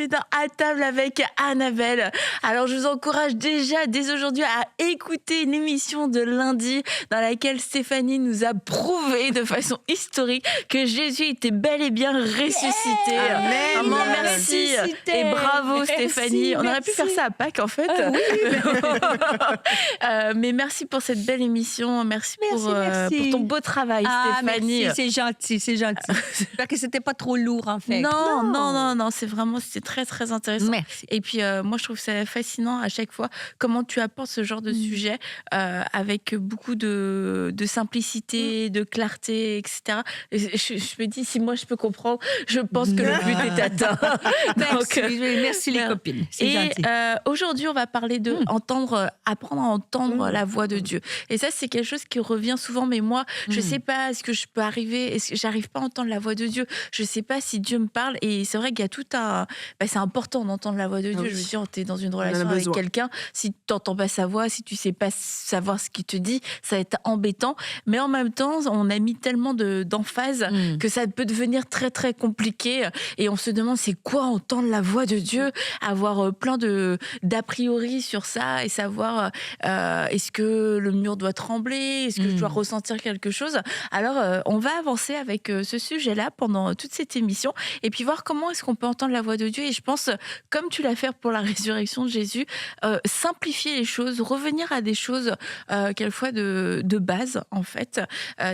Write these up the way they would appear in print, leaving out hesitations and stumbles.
bienvenue dans À table avec Annabelle. Alors je vous encourage déjà dès aujourd'hui à écouter une émission de lundi dans laquelle Stéphanie nous a prouvé de façon historique que Jésus était bel et bien ressuscité. Amen. Maman, merci et bravo Stéphanie. On aurait pu faire ça à Pâques en fait. Mais merci pour cette belle émission. Merci pour ton beau travail Stéphanie. Merci, c'est gentil. J'espère que c'était pas trop lourd en fait. Non, c'était très très intéressant. Merci. Et puis moi je trouve ça fascinant à chaque fois comment tu apportes ce genre de sujet avec beaucoup de simplicité, de clarté, etc. Et je me dis si moi je peux comprendre, je pense que le but est atteint. Merci les copines. C'est gentil. Aujourd'hui on va parler de apprendre à entendre la voix de Dieu. Et ça c'est quelque chose qui revient souvent. Mais moi je sais pas, est-ce que je peux arriver, est-ce que j'arrive pas à entendre la voix de Dieu? Je sais pas si Dieu me parle. Et c'est vrai qu'il y a tout un... c'est important d'entendre la voix de Dieu. Je veux dire, tu es dans une relation avec quelqu'un. Si tu n'entends pas sa voix, si tu sais pas savoir ce qu'il te dit, ça va être embêtant. Mais en même temps, on a mis tellement d'emphase que ça peut devenir très, très compliqué. Et on se demande, c'est quoi entendre la voix de Dieu? Avoir plein d'a priori sur ça et savoir est-ce que le mur doit trembler? Est-ce que je dois ressentir quelque chose? Alors, on va avancer avec ce sujet-là pendant toute cette émission et puis voir comment est-ce qu'on peut entendre la voix de Dieu. Et je pense, comme tu l'as fait pour la résurrection de Jésus, simplifier les choses, revenir à des choses quelquefois de base, en fait,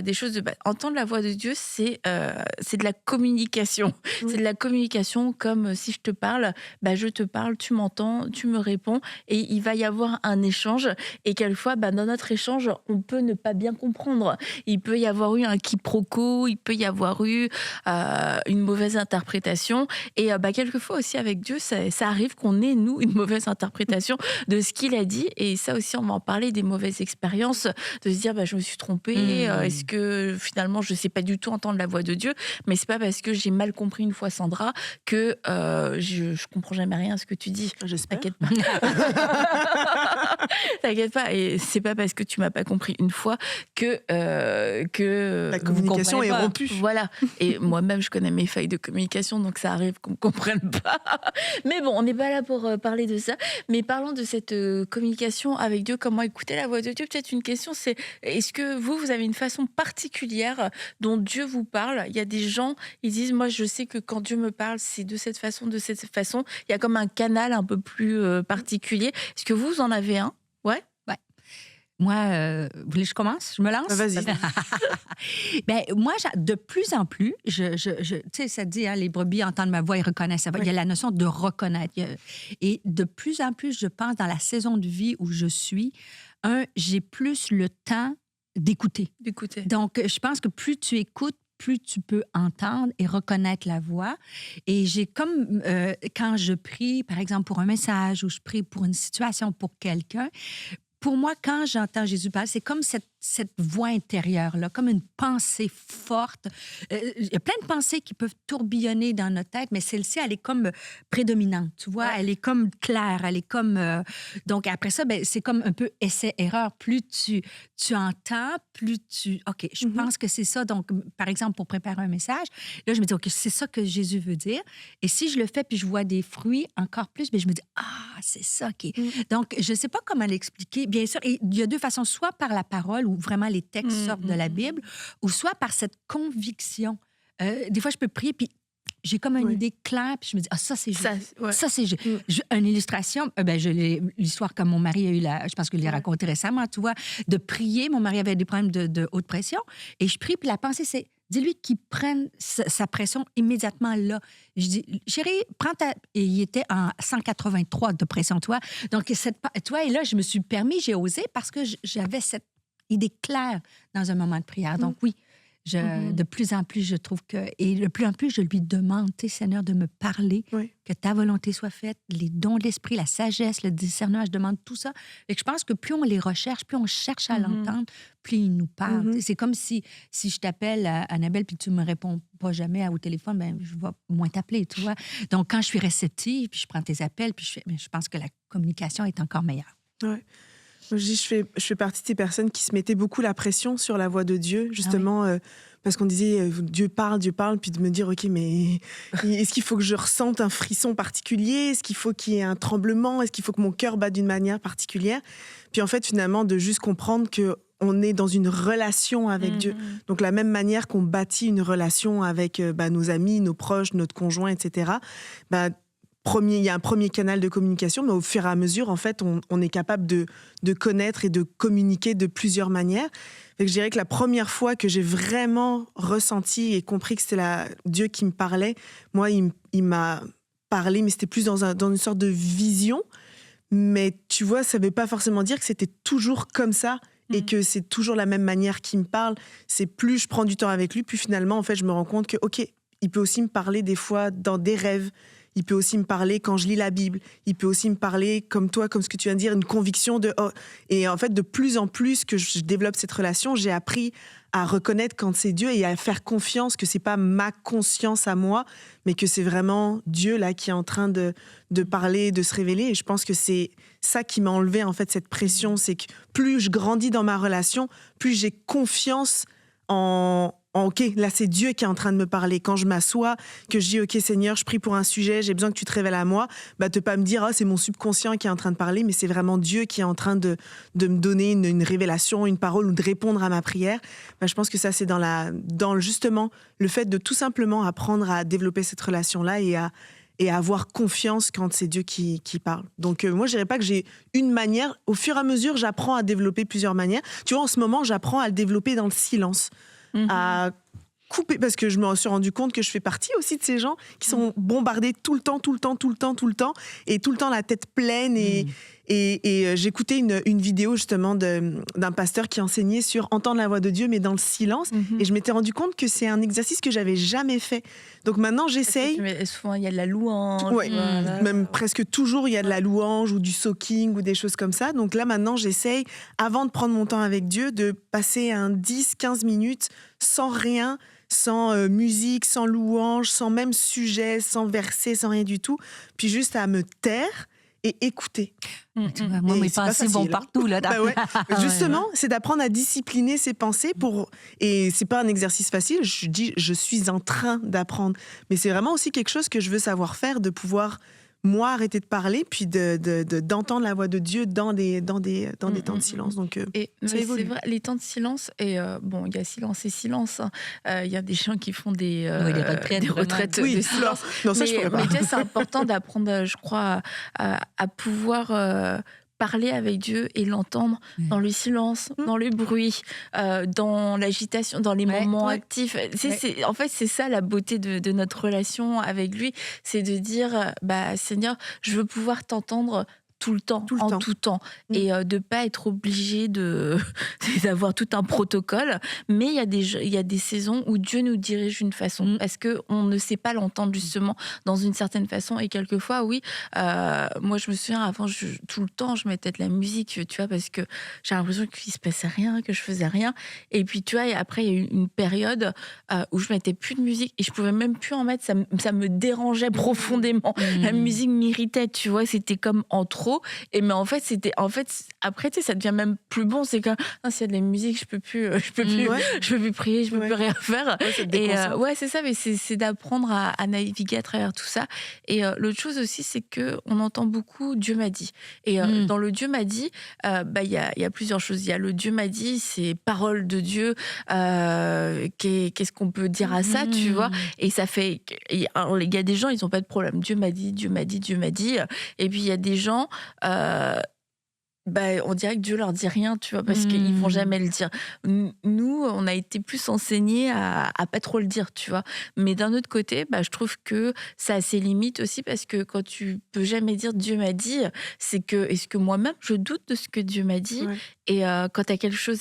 des choses de base. Entendre la voix de Dieu, c'est de la communication. C'est de la communication comme si je te parle, je te parle, tu m'entends, tu me réponds et il va y avoir un échange. Et quelquefois, dans notre échange, on peut ne pas bien comprendre. Il peut y avoir eu un quiproquo, il peut y avoir eu une mauvaise interprétation. Et quelquefois aussi avec Dieu, ça arrive qu'on ait, nous, une mauvaise interprétation de ce qu'il a dit. Et ça aussi, on va en parler des mauvaises expériences, de se dire, je me suis trompée, est-ce que finalement, je ne sais pas du tout entendre la voix de Dieu, mais c'est pas parce que j'ai mal compris une fois Sandra que je comprends jamais rien à ce que tu dis. J'espère. T'inquiète pas. T'inquiète pas. Et c'est pas parce que tu m'as pas compris une fois que la communication est rompue. Voilà. Et moi-même, je connais mes failles de communication, donc ça arrive qu'on ne comprenne pas. Mais bon, on n'est pas là pour parler de ça. Mais parlons de cette communication avec Dieu, comment écouter la voix de Dieu. Peut-être une question, c'est est-ce que vous avez une façon particulière dont Dieu vous parle? Il y a des gens, ils disent, moi, je sais que quand Dieu me parle, c'est de cette façon, de cette façon. Il y a comme un canal un peu plus particulier. Est-ce que vous en avez un? Ouais. Moi, vous voulez que je commence? Je me lance? Vas-y. Moi, de plus en plus, tu sais, ça dit, les brebis entendent ma voix et reconnaissent sa voix. Il y a la notion de reconnaître. Et de plus en plus, je pense, dans la saison de vie où je suis, j'ai plus le temps d'écouter. Donc, je pense que plus tu écoutes, plus tu peux entendre et reconnaître la voix. Et j'ai comme, quand je prie, par exemple, pour un message ou je prie pour une situation, pour quelqu'un, pour moi, quand j'entends Jésus parler, c'est comme cette voix intérieure-là, comme une pensée forte. Il y a plein de pensées qui peuvent tourbillonner dans notre tête, mais celle-ci, elle est comme prédominante, tu vois? Elle est comme claire, elle est comme... Donc, après ça, c'est comme un peu essai-erreur. Plus tu entends, plus tu... OK, je pense que c'est ça. Donc, par exemple, pour préparer un message, là, je me dis, OK, c'est ça que Jésus veut dire. Et si je le fais, puis je vois des fruits encore plus, je me dis, c'est ça qui est... Donc, je ne sais pas comment l'expliquer. Bien sûr, et il y a deux façons, soit par la parole, où vraiment les textes sortent de la Bible, ou soit par cette conviction. Des fois, je peux prier, puis j'ai comme une idée claire, puis je me dis, ça, c'est juste. Ça, c'est juste. Une illustration, l'histoire que mon mari a eu, je pense que je l'ai raconté récemment, tu vois, de prier. Mon mari avait des problèmes de haute pression, et je prie, puis la pensée, c'est, dis-lui qu'il prenne sa pression immédiatement là. Je dis, chérie, prends ta... Et il était en 183 de pression, toi. Donc, toi, et là, je me suis permis, j'ai osé, parce que j'avais cette idée claire dans un moment de prière. Donc, oui, de plus en plus, je trouve que... Et de plus en plus, je lui demande, Seigneur, de me parler, que ta volonté soit faite, les dons de l'esprit, la sagesse, le discernement, je demande tout ça. Et je pense que plus on les recherche, plus on cherche à l'entendre, plus il nous parle. C'est comme si je t'appelle, Annabelle, puis tu me réponds pas jamais au téléphone, je vais moins t'appeler, tu vois. Donc, quand je suis réceptive, puis je prends tes appels, puis je pense que la communication est encore meilleure. Ouais. Je dis, je fais partie de ces personnes qui se mettaient beaucoup la pression sur la voix de Dieu, justement, parce qu'on disait Dieu parle, puis de me dire, ok, mais est-ce qu'il faut que je ressente un frisson particulier? Est-ce qu'il faut qu'il y ait un tremblement? Est-ce qu'il faut que mon cœur batte d'une manière particulière? Puis en fait, finalement, de juste comprendre que on est dans une relation avec Dieu. Donc, la même manière qu'on bâtit une relation avec nos amis, nos proches, notre conjoint, etc., il y a un premier canal de communication, mais au fur et à mesure, en fait, on est capable de connaître et de communiquer de plusieurs manières. Et je dirais que la première fois que j'ai vraiment ressenti et compris que c'était Dieu qui me parlait, moi, il m'a parlé, mais c'était plus dans une sorte de vision. Mais tu vois, ça ne veut pas forcément dire que c'était toujours comme ça et que c'est toujours la même manière qu'il me parle. C'est plus je prends du temps avec lui, puis finalement, en fait, je me rends compte que, OK, il peut aussi me parler des fois dans des rêves. Il peut aussi me parler quand je lis la Bible. Il peut aussi me parler, comme toi, comme ce que tu viens de dire, une conviction de... Oh. Et en fait, de plus en plus que je développe cette relation, j'ai appris à reconnaître quand c'est Dieu et à faire confiance que c'est pas ma conscience à moi, mais que c'est vraiment Dieu là qui est en train de parler, de se révéler. Et je pense que c'est ça qui m'a enlevé en fait cette pression. C'est que plus je grandis dans ma relation, plus j'ai confiance OK, là, c'est Dieu qui est en train de me parler. Quand je m'assois, que je dis, OK, Seigneur, je prie pour un sujet, j'ai besoin que tu te révèles à moi, de pas me dire, c'est mon subconscient qui est en train de parler, mais c'est vraiment Dieu qui est en train de me donner une révélation, une parole ou de répondre à ma prière. Je pense que ça, c'est dans justement le fait de tout simplement apprendre à développer cette relation-là et à avoir confiance quand c'est Dieu qui parle. Donc, moi, je dirais pas que j'ai une manière. Au fur et à mesure, j'apprends à développer plusieurs manières. Tu vois, en ce moment, j'apprends à le développer dans le silence. À couper, parce que je me suis rendu compte que je fais partie aussi de ces gens qui sont bombardés tout le temps, et tout le temps la tête pleine. Et j'écoutais une vidéo justement d'un pasteur qui enseignait sur entendre la voix de Dieu, mais dans le silence. Et je m'étais rendu compte que c'est un exercice que j'avais jamais fait. Donc maintenant, j'essaye. Souvent, il y a de la louange. Ouais, même presque toujours, il y a de la louange ou du soaking ou des choses comme ça. Donc là, maintenant, j'essaye, avant de prendre mon temps avec Dieu, de passer 10-15 minutes sans rien, sans musique, sans louange, sans même sujet, sans verset, sans rien du tout. Puis juste à me taire et écouter. Moi, mes pensées vont partout. Là, Justement, c'est d'apprendre à discipliner ses pensées et c'est pas un exercice facile. Je dis, je suis en train d'apprendre. Mais c'est vraiment aussi quelque chose que je veux savoir faire, de pouvoir, moi, arrêter de parler, puis d'entendre la voix de Dieu dans des temps de silence. Donc, ça évolue. C'est vrai, les temps de silence, et il y a silence et silence. Il y a des gens qui font des retraites de silence. Non, ça, je pourrais pas. Mais tu sais, c'est important d'apprendre, je crois, à pouvoir... parler avec Dieu et l'entendre dans le silence, dans le bruit, dans l'agitation, dans les moments actifs. En fait, c'est ça la beauté de notre relation avec lui, c'est de dire, Seigneur, je veux pouvoir t'entendre tout le temps, tout temps, et de pas être obligé d'avoir tout un protocole. Mais il y a des saisons où Dieu nous dirige d'une façon, parce que on ne sait pas l'entendre justement dans une certaine façon. Et quelquefois, moi je me souviens avant, tout le temps, je mettais de la musique, tu vois, parce que j'ai l'impression qu'il se passait rien, que je faisais rien. Et puis tu vois, et après il y a eu une période où je mettais plus de musique et je pouvais même plus en mettre. Ça me dérangeait profondément. La musique m'irritait, tu vois, c'était comme en trop. Mais en fait après tu sais, ça devient même plus bon, c'est que s'il y a de la musique, je peux plus prier, je peux plus rien faire. C'est ça, mais c'est d'apprendre à naviguer à travers tout ça. Et l'autre chose aussi, c'est que on entend beaucoup Dieu m'a dit. Et dans le Dieu m'a dit, il y a plusieurs choses. Il y a le Dieu m'a dit, c'est parole de Dieu. Qu'est-ce qu'on peut dire à ça, tu vois? Et ça fait, il y a des gens, ils ont pas de problème. Dieu m'a dit, Dieu m'a dit, Dieu m'a dit. Et puis il y a des gens, on dirait que Dieu leur dit rien, tu vois, parce qu'ils vont jamais le dire. Nous, on a été plus enseignés à pas trop le dire, tu vois. Mais d'un autre côté, je trouve que ça a ses limites aussi, parce que quand tu peux jamais dire Dieu m'a dit, c'est que, est-ce que moi-même je doute de ce que Dieu m'a dit? Et quand tu as quelque chose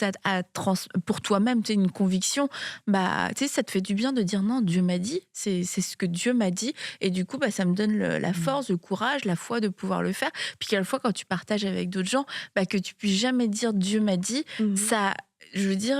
pour toi-même, tu sais, une conviction, tu sais, ça te fait du bien de dire non, Dieu m'a dit, c'est ce que Dieu m'a dit. Et du coup, ça me donne la force, le courage, la foi de pouvoir le faire. Puis quelquefois, quand tu partages avec d'autres gens, que tu puisses jamais dire Dieu m'a dit, ça, je veux dire,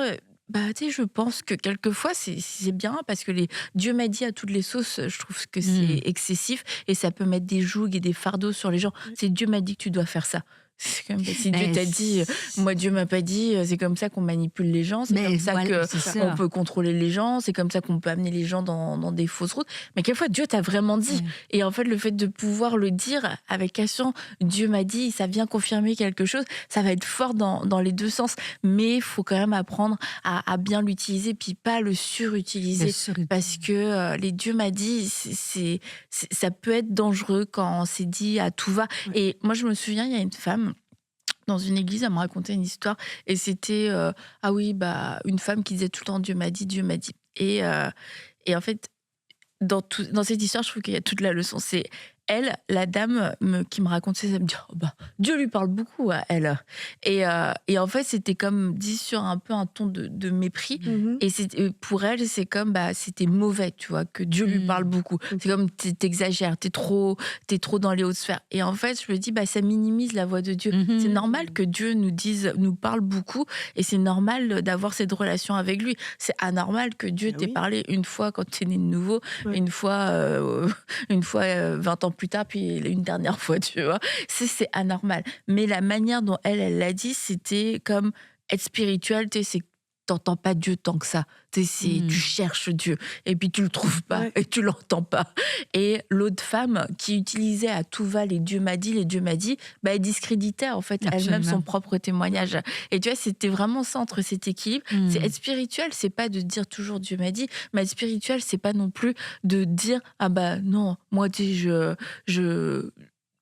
tu sais, je pense que quelquefois c'est bien, parce que Dieu m'a dit à toutes les sauces, je trouve que c'est excessif et ça peut mettre des jougs et des fardeaux sur les gens. C'est Dieu m'a dit que tu dois faire ça. C'est comme si Dieu t'a dit, moi Dieu m'a pas dit, c'est comme ça qu'on manipule les gens, c'est comme ça qu'on peut contrôler les gens, c'est comme ça qu'on peut amener les gens dans des fausses routes. Mais quelquefois Dieu t'a vraiment dit. Et en fait, le fait de pouvoir le dire avec action, Dieu m'a dit, ça vient confirmer quelque chose, ça va être fort dans les deux sens. Mais il faut quand même apprendre à bien l'utiliser, puis pas le surutiliser. Parce que les Dieu m'a dit, ça peut être dangereux quand c'est dit à tout va. Et moi, je me souviens, il y a une femme dans une église, elle me racontait une histoire et c'était une femme qui disait tout le temps Dieu m'a dit, Dieu m'a dit. Et en fait, dans cette histoire, je trouve qu'il y a toute la leçon. C'est elle, la dame qui me racontait, ça me dit Dieu lui parle beaucoup à elle. Et en fait, c'était comme dit sur un peu un ton de mépris. Et pour elle, c'est comme c'était mauvais, tu vois, que Dieu lui parle beaucoup. C'est comme t'exagères, t'es trop dans les hautes sphères. Et en fait, je me dis ça minimise la voix de Dieu. C'est normal que Dieu nous parle beaucoup, et c'est normal d'avoir cette relation avec lui. C'est anormal que Dieu t'ait parlé une fois quand t'es né de nouveau, une fois 20 ans plus tard, puis une dernière fois, tu vois. C'est anormal. Mais la manière dont elle l'a dit, c'était comme être spirituel, tu sais, c'est que t'entends pas Dieu tant que ça. Tu cherches Dieu, et puis tu le trouves pas, et tu l'entends pas. Et l'autre femme qui utilisait à tout va les Dieu m'a dit, elle discréditait en fait elle-même son propre témoignage. Et tu vois, c'était vraiment ça, entre cet équilibre. C'est être spirituel, c'est pas de dire toujours Dieu m'a dit, mais être spirituel, c'est pas non plus de dire non, moi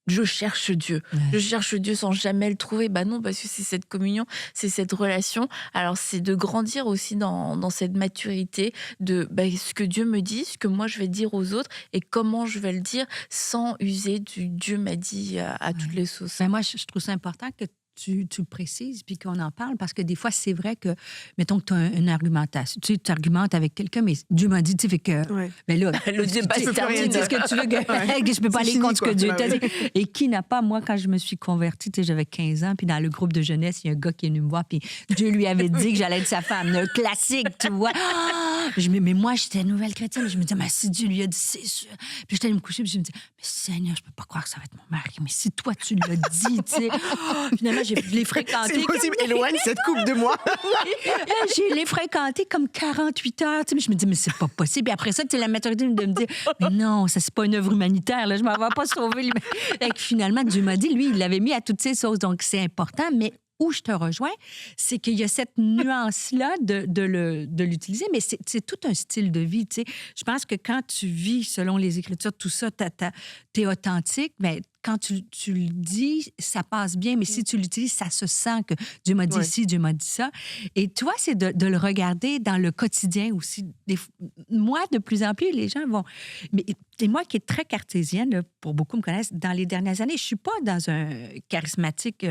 je cherche Dieu. Je cherche Dieu sans jamais le trouver. Non, parce que c'est cette communion, c'est cette relation. Alors, c'est de grandir aussi dans cette maturité de ce que Dieu me dit, ce que moi je vais dire aux autres et comment je vais le dire sans user du Dieu m'a dit à toutes les sauces. Moi, je trouve ça important que tu le précises puis qu'on en parle, parce que des fois, c'est vrai que, mettons que tu as une argumentation. Tu argumentes avec quelqu'un, mais Dieu m'a dit, tu sais, fait que. Là, le débat se termine. Tu sais ce que tu veux que je peux pas aller contre ce que Dieu t'a dit. Et qui n'a pas, moi, quand je me suis convertie, tu sais, j'avais 15 ans, puis dans le groupe de jeunesse, il y a un gars qui est venu me voir, puis Dieu lui avait dit que j'allais être sa femme. Un classique, tu vois. Mais moi, j'étais nouvelle chrétienne, je me disais, mais si Dieu lui a dit, c'est sûr. Puis j'étais allée me coucher, puis je me disais, mais Seigneur, je peux pas croire que ça va être mon mari, mais si toi, tu l'as dit, tu sais. Finalement, je l'ai fréquenté. C'est possible, éloigne cette coupe de moi. Je l'ai fréquenté comme 48 heures. Mais je me dis, mais c'est pas possible. Et après ça, la maturité de me dire, mais non, ça, c'est pas une œuvre humanitaire. Là, je m'en vais pas sauver. Et finalement, Dieu m'a dit, lui, il l'avait mis à toutes ces sauces. Donc, c'est important. Mais où je te rejoins, c'est qu'il y a cette nuance-là de l'utiliser, mais c'est tout un style de vie. Tu sais. Je pense que quand tu vis selon les Écritures, tout ça, t'es authentique, mais quand tu le dis, ça passe bien, mais si tu l'utilises, ça se sent que Dieu m'a dit ci, Dieu m'a dit ça. Et toi, c'est de le regarder dans le quotidien aussi. Moi, de plus en plus, les gens vont... Et moi qui est très cartésienne, là, pour beaucoup me connaissent, dans les dernières années, je suis pas dans un charismatique,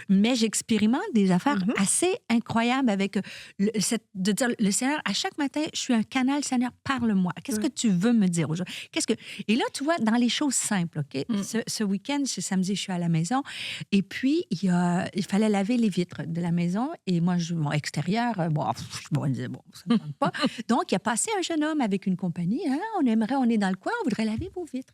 mais j'expérimente des affaires assez incroyables avec de dire, le Seigneur, à chaque matin, je suis un canal, Seigneur, parle-moi. Qu'est-ce que tu veux me dire aujourd'hui? Et là, tu vois, dans les choses simples, OK? Ce week-end, ce samedi, je suis à la maison, et puis il fallait laver les vitres de la maison, et moi, mon extérieur, ça me tente pas. Donc, il a passé un jeune homme avec une compagnie, on est dans le coin, on voudrait laver vos vitres.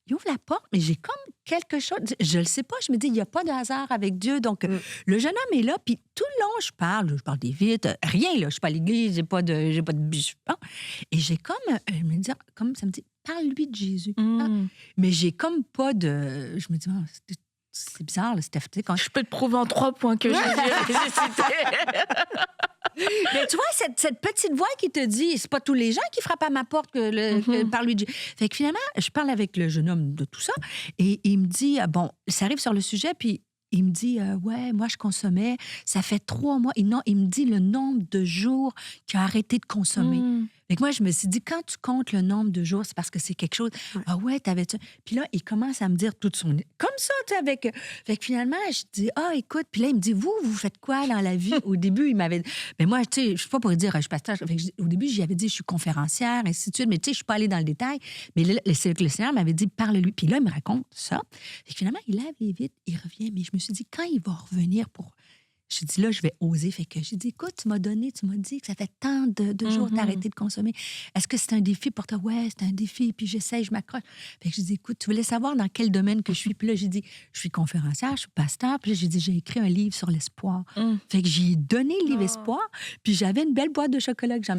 Il ouvre la porte, mais j'ai comme quelque chose, je le sais pas, je me dis, il n'y a pas de hasard avec Dieu. Donc, le jeune homme est là, puis tout le long, je parle des vitres, rien, là, je ne suis pas à l'église, j'ai pas de bijoux. Et j'ai comme, comme ça me dit, parle-lui de Jésus. Mais j'ai comme pas de... Je me dis, c'est bizarre, là, Steph. Je peux te prouver en 3 points que Jésus a ressuscité. Mais tu vois, cette petite voix qui te dit, c'est pas tous les gens qui frappent à ma porte que parle-lui de Jésus. Fait que finalement, je parle avec le jeune homme de tout ça, et il me dit, ça arrive sur le sujet, puis il me dit, moi, je consommais, ça fait 3 mois. Et non, il me dit le nombre de jours qu'il a arrêté de consommer. Fait que moi, je me suis dit, quand tu comptes le nombre de jours, c'est parce que c'est quelque chose. Ah ouais, t'avais ça. Puis là, il commence à me dire tout son... Comme ça, tu sais, avec... Fait que finalement, je dis, écoute. Puis là, il me dit, vous faites quoi dans la vie? Au début, il m'avait... Mais moi, tu sais, je suis pas pour dire, je suis pasteur. Fait que au début, j'y avais dit, je suis conférencière, ainsi de suite. Mais tu sais, je suis pas allée dans le détail. Mais là, le Seigneur m'avait dit, parle-lui. Puis là, il me raconte ça. Fait que finalement, il lave les vitres, il revient. Mais je me suis dit, quand il va revenir pour... J'ai dit, là, je vais oser. Fait que j'ai dit, écoute, tu m'as dit que ça fait tant de jours que tu as arrêté de consommer. Est-ce que c'est un défi pour toi? Ouais, c'est un défi. Puis j'essaye, je m'accroche. Fait que j'ai dit, écoute, tu voulais savoir dans quel domaine que je suis? Puis là, j'ai dit, je suis conférencière, je suis pasteur. Puis là, j'ai dit, j'ai écrit un livre sur l'espoir. Fait que j'ai donné le livre Espoir. Puis j'avais une belle boîte de chocolat que j'ai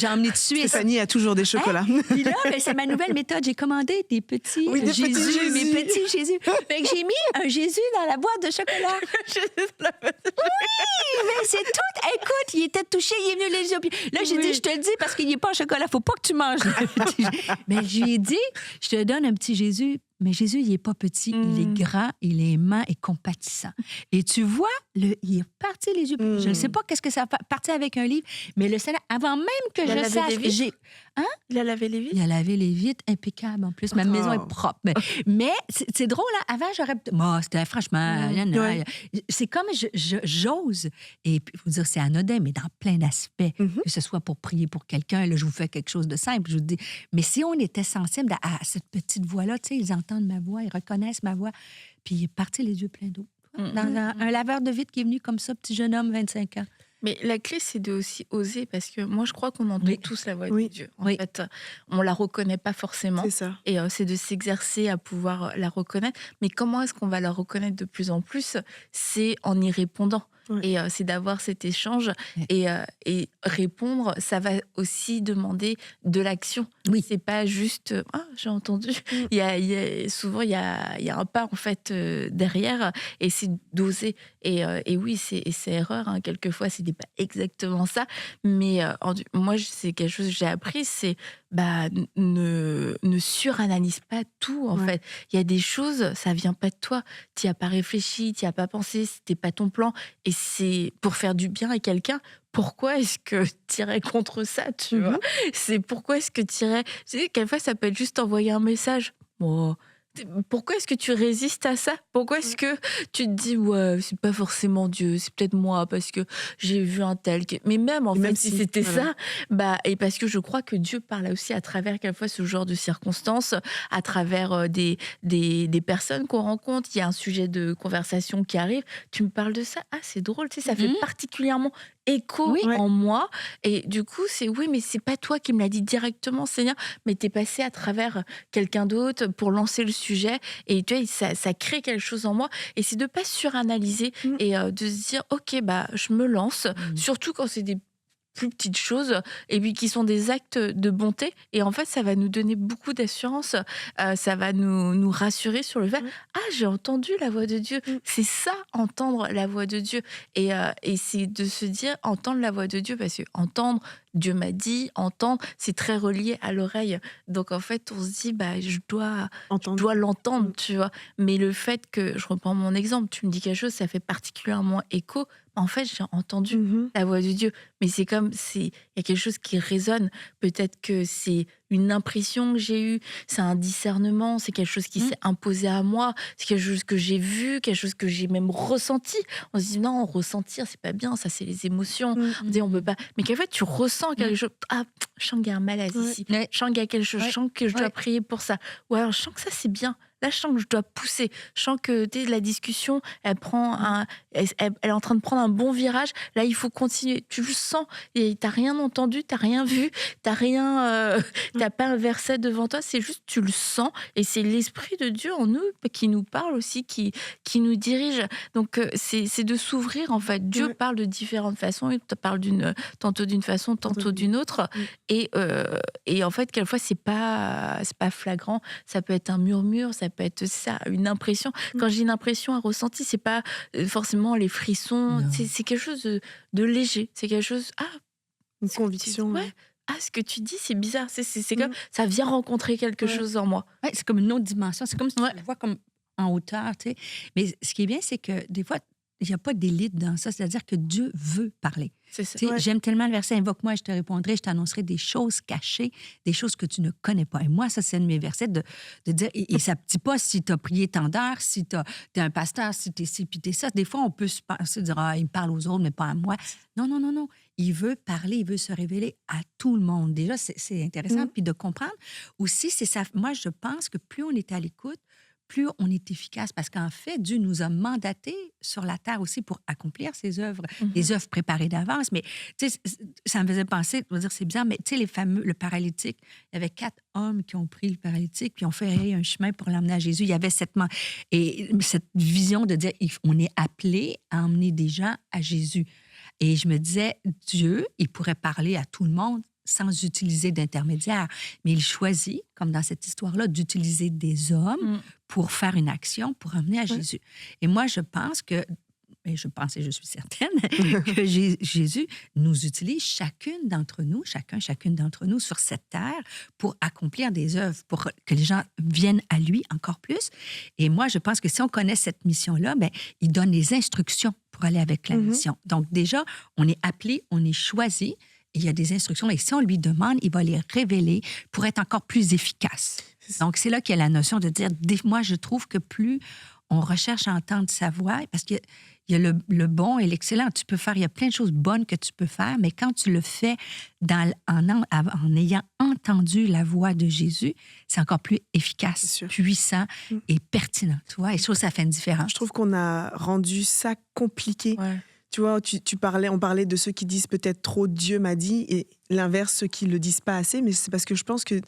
emmené de Suisse. Stéphanie a toujours des chocolats. Puis là, c'est ma nouvelle méthode. J'ai commandé des petits Oui, des petits Jésus. mes petits Jésus. Fait que j'ai mis un Jésus dans la boîte de chocolat. Oui, mais c'est tout. Écoute, il était touché, il est venu les yeux. Puis là, j'ai dit, je te le dis parce qu'il n'est pas en chocolat. Faut pas que tu manges. Mais je lui ai dit, je te donne un petit Jésus. Mais Jésus, il n'est pas petit, il est grand, il est aimant et compatissant. Et tu vois, il est parti les yeux. Je ne sais pas qu'est-ce que ça a parti avec un livre, mais le Seigneur, avant même que je sache, Il a lavé les vitres? Il a lavé les vitres, impeccable en plus. Ma maison est propre. Mais c'est drôle, hein? Avant, j'aurais... c'était franchement... C'est comme j'ose. Et puis, il faut dire, c'est anodin, mais dans plein d'aspects. Que ce soit pour prier pour quelqu'un, là, je vous fais quelque chose de simple, je vous dis. Mais si on était sensible à cette petite voix-là, tu sais, ils entendent ma voix, ils reconnaissent ma voix, puis il est parti les yeux pleins d'eau. Dans un laveur de vitres qui est venu comme ça, petit jeune homme, 25 ans. Mais la clé, c'est de aussi oser, parce que moi, je crois qu'on entend tous la voix de Dieu. En fait, on la reconnaît pas forcément. C'est ça. Et c'est de s'exercer à pouvoir la reconnaître. Mais comment est-ce qu'on va la reconnaître de plus en plus? C'est en y répondant. Et c'est d'avoir cet échange. Et répondre, ça va aussi demander de l'action. C'est pas juste « Ah, j'ai entendu ». Souvent, il y a un pas, en fait, derrière. Et c'est d'oser. Et oui, c'est erreur. Hein. Quelquefois, c'était pas exactement ça. Mais moi, c'est quelque chose que j'ai appris, c'est ne suranalyse pas tout, en fait. Il y a des choses, ça vient pas de toi. Tu n'y as pas réfléchi, tu n'y as pas pensé, c'était pas ton plan. Et c'est pour faire du bien à quelqu'un. Pourquoi est-ce que tu irais contre ça, tu vois? C'est pourquoi est-ce que tu irais... Tu sais, quelquefois, ça peut être juste envoyer un message. Pourquoi est-ce que tu résistes à ça? Pourquoi est-ce que tu te dis, ouais, c'est pas forcément Dieu, c'est peut-être moi, parce que j'ai vu un tel... Mais même, en fait, si c'était ça, et parce que je crois que Dieu parle aussi à travers, quelquefois, ce genre de circonstances, à travers des personnes qu'on rencontre. Il y a un sujet de conversation qui arrive. Tu me parles de ça? Ah, c'est drôle, tu sais, ça fait particulièrement écho en moi. Et du coup, c'est mais c'est pas toi qui me l'as dit directement, Seigneur, mais t'es passé à travers quelqu'un d'autre pour lancer le sujet. Et tu vois, ça crée quelque chose en moi. Et c'est de pas suranalyser et de se dire, OK, je me lance, surtout quand c'est des plus petites choses et puis qui sont des actes de bonté. Et en fait, ça va nous donner beaucoup d'assurance. Ça va nous rassurer sur le fait « Ah, j'ai entendu la voix de Dieu ». C'est ça, entendre la voix de Dieu. Et c'est de se dire entendre la voix de Dieu, parce que entendre, Dieu m'a dit, entendre, c'est très relié à l'oreille. Donc en fait, on se dit je dois l'entendre, tu vois. Mais le fait que, je reprends mon exemple, tu me dis quelque chose, ça fait particulièrement écho. En fait, j'ai entendu la voix de Dieu. Mais c'est comme, il y a quelque chose qui résonne. Peut-être que c'est une impression que j'ai eue, c'est un discernement, c'est quelque chose qui s'est imposé à moi, c'est quelque chose que j'ai vu, quelque chose que j'ai même ressenti. On se dit non, ressentir, c'est pas bien, ça c'est les émotions. On dit on peut pas. Mais qu'en fait, tu ressens quelque chose. Ah, je sens qu'il y a un malaise ici. Je sens qu'il y a quelque chose, je sens que je dois prier pour ça. Ou alors, je sens que ça c'est bien. Là, je sens que je dois pousser. Je sens que la discussion, elle est en train de prendre un bon virage. Là, il faut continuer. Tu le sens. Et t'as rien entendu, t'as rien vu, t'as rien, t'as pas un verset devant toi. C'est juste, tu le sens. Et c'est l'Esprit de Dieu en nous qui nous parle aussi, qui nous dirige. Donc, c'est de s'ouvrir, en fait. Dieu parle de différentes façons. Il te parle tantôt d'une façon, tantôt d'une autre. Et en fait, quelquefois, c'est pas flagrant. Ça peut être un murmure, ça peut être ça, une impression. Quand j'ai une impression, un ressenti, c'est pas forcément les frissons. C'est quelque chose de léger. C'est quelque chose... une conviction. Ce que tu dis, c'est bizarre. C'est comme ça vient rencontrer quelque chose en moi. C'est comme une autre dimension. C'est comme si tu le vois comme en hauteur, tu sais. Mais ce qui est bien, c'est que des fois, il n'y a pas d'élite dans ça. C'est-à-dire que Dieu veut parler. C'est ça. J'aime tellement le verset « Invoque-moi et je te répondrai, je t'annoncerai des choses cachées, des choses que tu ne connais pas. » Et moi, ça, c'est un de mes versets de dire... Et ça ne dit pas si tu as prié tant d'heures, si tu es un pasteur, si tu es ci, puis tu es ça. Des fois, on peut se dire « il me parle aux autres, mais pas à moi. » Non. Il veut parler, il veut se révéler à tout le monde. Déjà, c'est intéressant. Puis de comprendre aussi, c'est ça. Moi, je pense que plus on est à l'écoute, plus on est efficace. Parce qu'en fait, Dieu nous a mandatés sur la terre aussi pour accomplir ses œuvres, des œuvres préparées d'avance. Mais tu sais, ça me faisait penser, je veux dire, c'est bizarre, mais tu sais, le paralytique, il y avait 4 hommes qui ont pris le paralytique puis ont fait un chemin pour l'emmener à Jésus. Il y avait cette vision de dire, on est appelé à emmener des gens à Jésus. Et je me disais, Dieu, il pourrait parler à tout le monde sans utiliser d'intermédiaire. Mais il choisit, comme dans cette histoire-là, d'utiliser des hommes pour faire une action, pour emmener à Jésus. Et moi, je pense et je suis certaine que Jésus nous utilise chacune d'entre nous sur cette terre pour accomplir des œuvres, pour que les gens viennent à lui encore plus. Et moi, je pense que si on connaît cette mission-là, bien, il donne les instructions pour aller avec la mission. Donc déjà, on est appelé, on est choisi. Il y a des instructions et si on lui demande, il va les révéler pour être encore plus efficace. Donc, c'est là qu'il y a la notion de dire, moi, je trouve que plus on recherche à entendre sa voix, parce qu'il y a le bon et l'excellent. Il y a plein de choses bonnes que tu peux faire, mais quand tu le fais en ayant entendu la voix de Jésus, c'est encore plus efficace, puissant et pertinent. Tu vois? Et je trouve que ça fait une différence. Je trouve qu'on a rendu ça compliqué. Ouais. Tu vois, on parlait de ceux qui disent peut-être trop Dieu m'a dit et l'inverse, ceux qui ne le disent pas assez, mais c'est parce que je pense que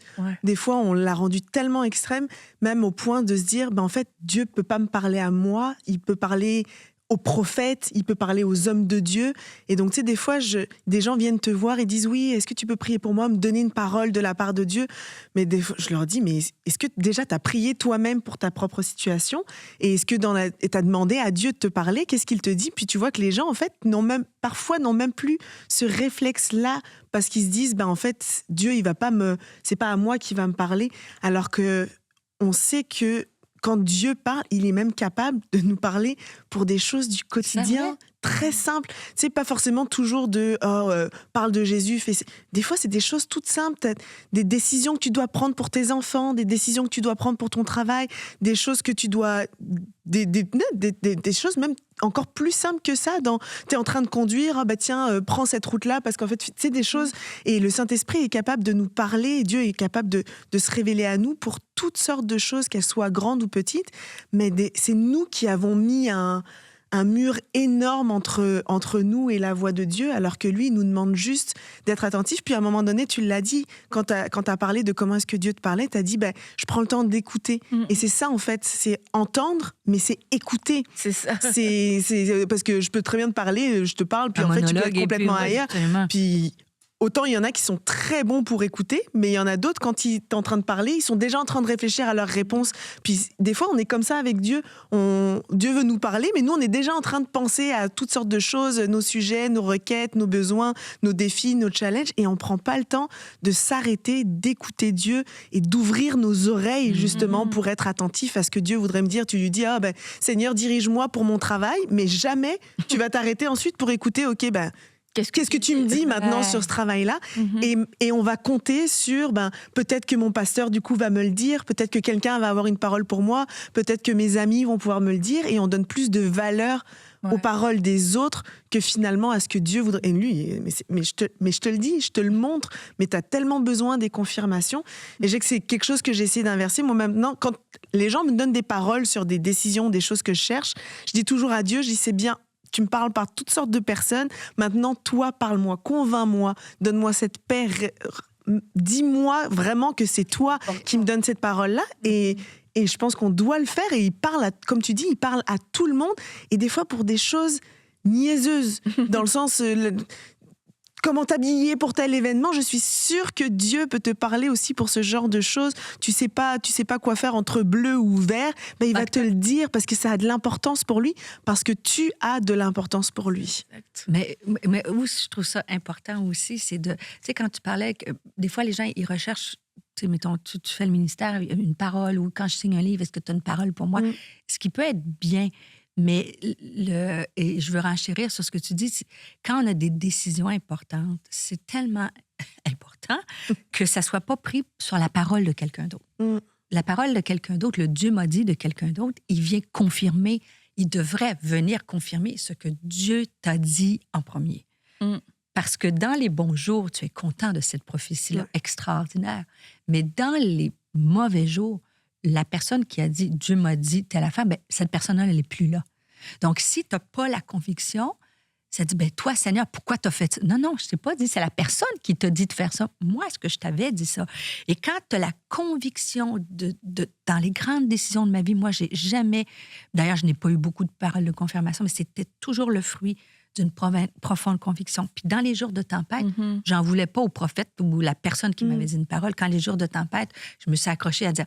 des fois, on l'a rendu tellement extrême, même au point de se dire, en fait, Dieu ne peut pas me parler à moi, il peut parler aux prophètes, il peut parler aux hommes de Dieu. Et donc, tu sais, des fois, des gens viennent te voir et disent, oui, est-ce que tu peux prier pour moi, me donner une parole de la part de Dieu? Mais des fois, je leur dis, mais est-ce que déjà tu as prié toi-même pour ta propre situation? Et est-ce que tu as demandé à Dieu de te parler? Qu'est-ce qu'il te dit? Puis tu vois que les gens, en fait, parfois n'ont même plus ce réflexe-là parce qu'ils se disent, en fait, Dieu, c'est pas à moi qu'il va me parler. Alors que on sait que quand Dieu parle, il est même capable de nous parler pour des choses du quotidien très simples. C'est pas forcément toujours parle de Jésus. Des fois, c'est des choses toutes simples. T'as des décisions que tu dois prendre pour tes enfants, des décisions que tu dois prendre pour ton travail, des choses que tu dois... Des choses même encore plus simples que ça. T'es en train de conduire, prends cette route-là, parce qu'en fait, c'est des choses... Et le Saint-Esprit est capable de nous parler, et Dieu est capable de se révéler à nous pour toutes sortes de choses, qu'elles soient grandes ou petites. Mais c'est nous qui avons mis un mur énorme entre nous et la voix de Dieu, alors que lui, il nous demande juste d'être attentif. Puis à un moment donné, tu l'as dit, quand t'as parlé de comment est-ce que Dieu te parlait, t'as dit, je prends le temps d'écouter. Et c'est ça, en fait, c'est entendre, mais c'est écouter. C'est ça. C'est parce que je peux très bien te parler, je te parle, puis en fait, tu peux être complètement ailleurs. Puis... Autant il y en a qui sont très bons pour écouter, mais il y en a d'autres, quand ils sont en train de parler, ils sont déjà en train de réfléchir à leurs réponses. Puis des fois, on est comme ça avec Dieu. Dieu veut nous parler, mais nous, on est déjà en train de penser à toutes sortes de choses, nos sujets, nos requêtes, nos besoins, nos défis, nos challenges, et on ne prend pas le temps de s'arrêter, d'écouter Dieu et d'ouvrir nos oreilles, justement, pour être attentif à ce que Dieu voudrait me dire. Tu lui dis, Seigneur, dirige-moi pour mon travail, mais jamais tu vas t'arrêter ensuite pour écouter, qu'est-ce que tu me dis maintenant sur ce travail-là? Et on va compter sur, peut-être que mon pasteur, du coup, va me le dire, peut-être que quelqu'un va avoir une parole pour moi, peut-être que mes amis vont pouvoir me le dire, et on donne plus de valeur aux paroles des autres que finalement à ce que Dieu voudrait. Et lui, mais je te le dis, je te le montre, mais tu as tellement besoin des confirmations. Et je sais que c'est quelque chose que j'ai essayé d'inverser. Moi, maintenant, quand les gens me donnent des paroles sur des décisions, des choses que je cherche, je dis toujours à Dieu, je dis, c'est bien, tu me parles par toutes sortes de personnes. Maintenant, toi, parle-moi, convainc-moi, donne-moi cette paix. Dis-moi vraiment que c'est toi qui me donne cette parole-là. Et je pense qu'on doit le faire. Et il parle, comme tu dis, il parle à tout le monde. Et des fois, pour des choses niaiseuses, dans le sens... comment t'habiller pour tel événement, je suis sûre que Dieu peut te parler aussi pour ce genre de choses. Tu sais pas quoi faire entre bleu ou vert, il va te le dire parce que ça a de l'importance pour lui, parce que tu as de l'importance pour lui. Mais où je trouve ça important aussi, c'est de... Tu sais, quand tu parlais, que des fois, les gens, ils recherchent... Tu sais, mettons, tu fais le ministère, une parole, ou quand je signe un livre, est-ce que tu as une parole pour moi? Ce qui peut être bien... Mais et je veux renchérir sur ce que tu dis, quand on a des décisions importantes, c'est tellement important que ça ne soit pas pris sur la parole de quelqu'un d'autre. La parole de quelqu'un d'autre, le Dieu m'a dit de quelqu'un d'autre, il vient confirmer, il devrait venir confirmer ce que Dieu t'a dit en premier. Parce que dans les bons jours, tu es content de cette prophétie-là extraordinaire. Mais dans les mauvais jours, la personne qui a dit « Dieu m'a dit telle affaire », cette personne-là, elle n'est plus là. Donc, si tu n'as pas la conviction, ça dit, ben toi, Seigneur, pourquoi tu as fait ça? Non, non, je ne t'ai pas dit, c'est la personne qui t'a dit de faire ça. Moi, est-ce que je t'avais dit ça? Et quand tu as la conviction dans les grandes décisions de ma vie, moi, j'ai jamais... D'ailleurs, je n'ai pas eu beaucoup de paroles de confirmation, mais c'était toujours le fruit d'une profonde conviction. Puis dans les jours de tempête, j'en voulais pas au prophète ou la personne qui m'avait dit une parole. Quand les jours de tempête, je me suis accrochée à dire,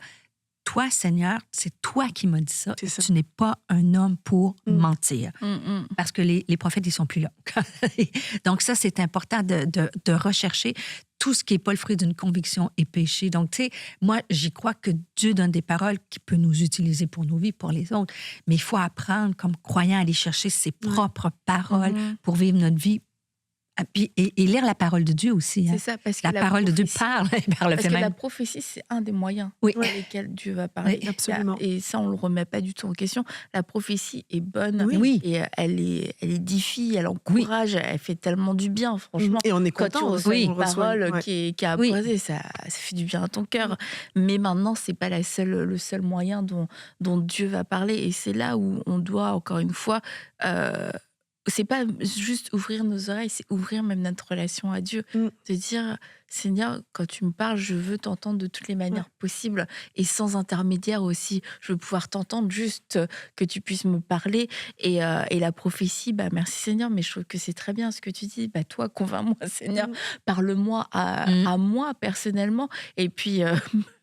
toi, Seigneur, c'est toi qui m'as dit ça. Tu n'es pas un homme pour mentir. Parce que les prophètes, ils sont plus là. Donc ça, c'est important de rechercher. Tout ce qui n'est pas le fruit d'une conviction est péché. Donc, tu sais, moi, j'y crois que Dieu donne des paroles qui peut nous utiliser pour nos vies, pour les autres. Mais il faut apprendre, comme croyant, à aller chercher ses propres paroles pour vivre notre vie. Et lire la parole de Dieu aussi. Hein. C'est ça, parce que la parole de Dieu parle. Parce que la prophétie, c'est un des moyens par lesquels Dieu va parler. Oui, absolument. Et ça, on ne le remet pas du tout en question. La prophétie est bonne. Oui. Et elle édifie, elle encourage, elle fait tellement du bien, franchement. Et on est content. Quand tu reçois une parole qui est apposée, ça fait du bien à ton cœur. Mais maintenant, ce n'est pas le seul moyen dont Dieu va parler. Et c'est là où on doit, encore une fois... c'est pas juste ouvrir nos oreilles, c'est ouvrir même notre relation à Dieu. De dire, Seigneur, quand tu me parles, je veux t'entendre de toutes les manières possibles et sans intermédiaire aussi. Je veux pouvoir t'entendre, juste que tu puisses me parler. Et la prophétie, merci Seigneur, mais je trouve que c'est très bien ce que tu dis. Toi, convainc-moi, Seigneur, parle-moi à moi personnellement. Et puis...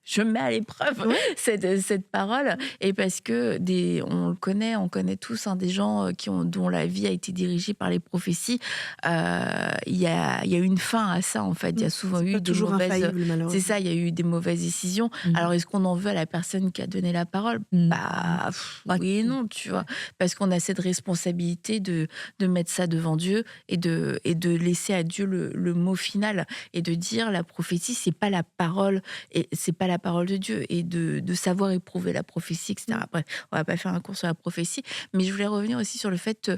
je mets à l'épreuve cette parole, et parce que on connaît tous des gens dont la vie a été dirigée par les prophéties. Il y a une fin à ça, en fait. Il y a souvent eu des mauvaises... C'est ça, il y a eu des mauvaises décisions. Alors, est-ce qu'on en veut à la personne qui a donné la parole? Oui et non, tu vois. Parce qu'on a cette responsabilité de mettre ça devant Dieu et de laisser à Dieu le mot final, et de dire la prophétie, c'est pas la parole, et c'est pas la parole de Dieu, et de savoir éprouver la prophétie, etc. Après, on va pas faire un cours sur la prophétie, mais je voulais revenir aussi sur le fait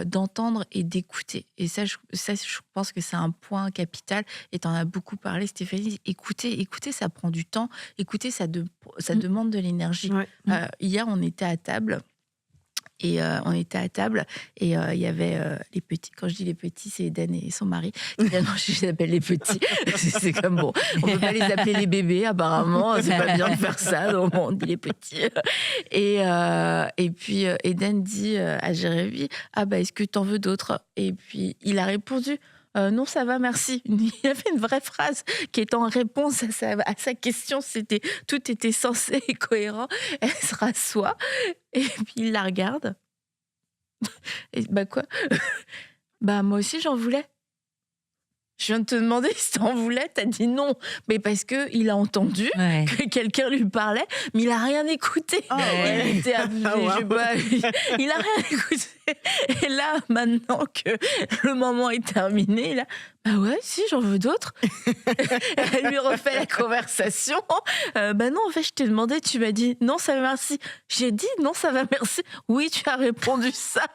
d'entendre et d'écouter. Et ça, je pense que c'est un point capital, et tu en as beaucoup parlé, Stéphanie. Écouter, ça prend du temps. Écouter, ça demande de l'énergie. Hier, on était à table. Et il y avait les petits. Quand je dis les petits, c'est Eden et son mari. Non, je les appelle les petits. C'est comme bon. On ne peut pas les appeler les bébés, apparemment. C'est pas bien de faire ça. Donc on dit les petits. Et puis Eden dit à Jérémy, est-ce que tu en veux d'autres? Et puis il a répondu, non, ça va, merci. Il a fait une vraie phrase qui est en réponse à sa question. Tout était censé et cohérent. Elle se rassoit et puis il la regarde. Et quoi? Moi aussi j'en voulais. Je viens de te demander si t'en voulais, t'as dit non. Mais parce qu'il a entendu que quelqu'un lui parlait, mais il a rien écouté. Il était il a rien écouté. Et là, maintenant que le moment est terminé, là, si, j'en veux d'autres. Elle lui refait la conversation. Non, en fait, je t'ai demandé, tu m'as dit non, ça va, merci. J'ai dit non, ça va, merci. Oui, tu as répondu ça.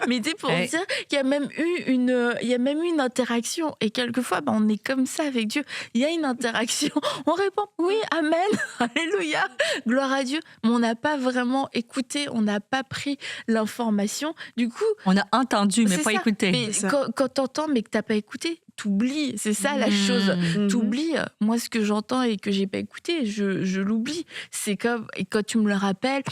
Mais c'est pour dire qu'il y a même eu une interaction. Et quelquefois, on est comme ça avec Dieu. Il y a une interaction. On répond oui, amen, alléluia, gloire à Dieu. Mais on n'a pas vraiment écouté, on n'a pas pris l'information. Du coup, on a entendu, mais pas écouté. Mais quand t'entends, mais que t'as pas écouté, t'oublies. C'est ça la chose. T'oublies. Moi, ce que j'entends et que j'ai pas écouté, je l'oublie. C'est comme, et quand tu me le rappelles,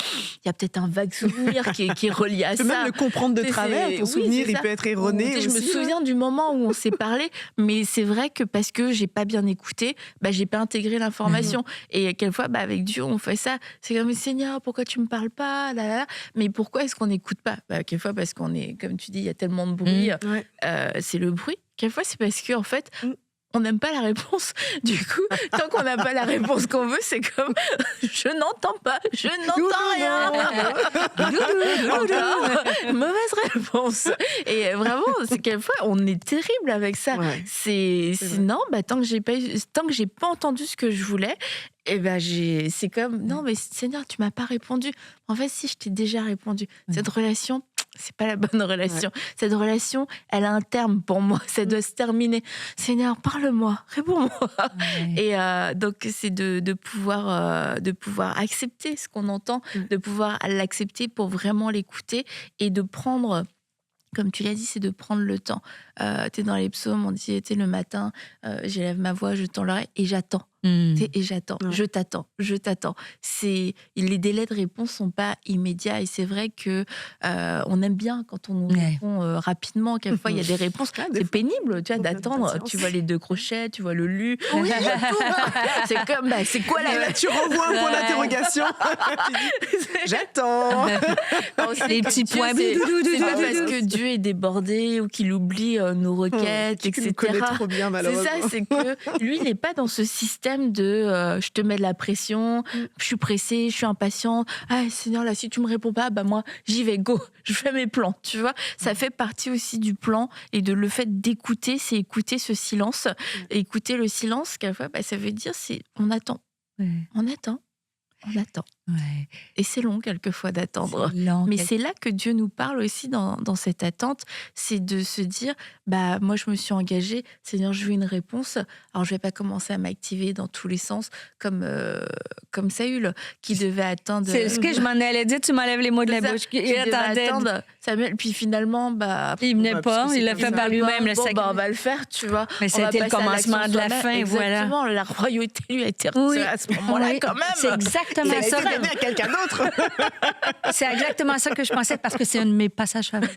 il y a peut-être un vague souvenir qui est relié à ça. Tu peux même le comprendre de travers. Ton souvenir, il peut être erroné. Je me souviens du moment où on s'est parlé, mais c'est vrai que parce que j'ai pas bien écouté, j'ai pas intégré l'information. Et quelquefois, avec Dieu, on fait ça. C'est comme, Seigneur, pourquoi tu me parles pas? Mais pourquoi est-ce qu'on n'écoute pas? Quelquefois, parce qu'on est, comme tu dis, il y a tellement de bruit. C'est le bruit. Quelquefois, c'est parce qu'en fait, on n'aime pas la réponse. Du coup, tant qu'on n'a pas la réponse qu'on veut, c'est comme je n'entends pas, je n'entends rien. Encore, mauvaise réponse. Et vraiment, c'est quelquefois, on est terrible avec ça. C'est non, tant que j'ai pas entendu ce que je voulais. C'est comme non, mais Seigneur, tu m'as pas répondu. En fait, si, je t'ai déjà répondu. Cette relation, c'est pas la bonne relation. Cette relation, elle a un terme pour moi. Ça doit se terminer. Seigneur, parle-moi, réponds-moi. Et donc, c'est de pouvoir accepter ce qu'on entend, de pouvoir l'accepter pour vraiment l'écouter et de prendre... Comme tu l'as dit, c'est de prendre le temps. Tu es dans les psaumes, on dit, le matin, j'élève ma voix, je tends l'oreille et j'attends. Et j'attends, je t'attends. Les délais de réponse sont pas immédiats et c'est vrai que on aime bien quand on nous répond rapidement. Quelquefois, il y a des réponses, c'est pénible, tu vois, d'attendre. Tu vois les 2 crochets, tu vois le lu. Oui, c'est comme, c'est quoi là tu renvoies un point d'interrogation. J'attends. Les petits points. C'est pas parce que Dieu est débordé ou qu'il oublie nos requêtes, etc. Tu connais trop bien, malheureusement. C'est ça, c'est que lui, il n'est pas dans ce système de je te mets de la pression, je suis pressée, je suis impatiente. Ah, Seigneur, là, si tu me réponds pas, moi, j'y vais, go, je fais mes plans, tu vois. Ça fait partie aussi du plan et de le fait d'écouter, c'est écouter ce silence. Et écouter le silence, quelquefois, ça veut dire on attend. On attend. Ouais. Et c'est long quelquefois d'attendre. Mais c'est là que Dieu nous parle aussi dans cette attente, c'est de se dire, moi je me suis engagée, Seigneur, je veux une réponse. Alors je vais pas commencer à m'activer dans tous les sens comme Saül qui devait attendre. C'est ce que je m'en allais dire, tu m'enlèves les mots de la bouche. Il attendait. Samuel, puis finalement, il venait pas, il l'a fait par lui-même. On va le faire, tu vois. Mais c'était le commencement de la fin, voilà. Exactement, la royauté lui a été retirée à ce moment-là quand même. C'est exactement ça. À quelqu'un d'autre. C'est exactement ça que je pensais parce que c'est un de mes passages favoris.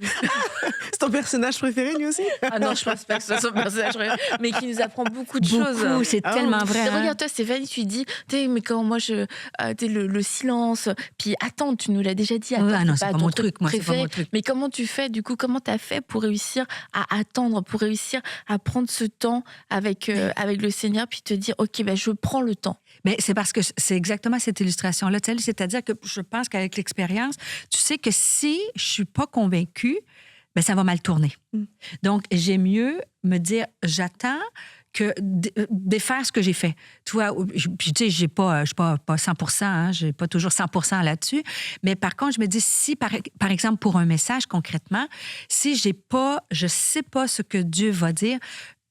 C'est ton personnage préféré, lui aussi? Ah non, je pense pas que ce soit son personnage préféré, mais qui nous apprend beaucoup de choses. C'est tellement vrai. Regarde, toi, Stéphanie, tu dis, mais quand moi, le silence, puis attends, tu nous l'as déjà dit. Attends, non, c'est pas mon truc, moi, c'est pas mon truc. Mais comment tu fais, du coup, comment t'as fait pour réussir à attendre, pour réussir à prendre ce temps avec le Seigneur, puis te dire, OK, je prends le temps. Mais c'est parce que c'est exactement cette illustration-là. C'est-à-dire que je pense qu'avec l'expérience, tu sais que si je suis pas convaincue, ça va mal tourner. Donc, j'aime mieux me dire, j'attends que de faire ce que j'ai fait. Tu vois, puis tu sais, je suis pas 100%, j'ai pas toujours 100% là-dessus, mais par contre, je me dis, si, par exemple, pour un message concrètement, si je sais pas ce que Dieu va dire,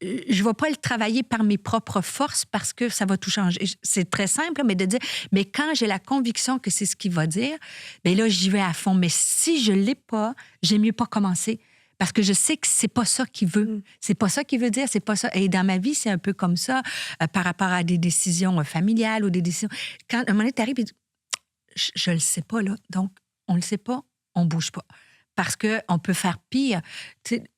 je ne vais pas le travailler par mes propres forces parce que ça va tout changer. C'est très simple, mais de dire, mais quand j'ai la conviction que c'est ce qu'il va dire, là, j'y vais à fond. Mais si je ne l'ai pas, j'aime mieux pas commencer. Parce que je sais que c'est pas ça qu'il veut. C'est pas ça qu'il veut dire, c'est pas ça. Et dans ma vie, c'est un peu comme ça, par rapport à des décisions familiales ou des décisions... Quand un moment donné, t'arrives et je le sais pas, là. Donc, on le sait pas, on bouge pas. Parce qu'on peut faire pire.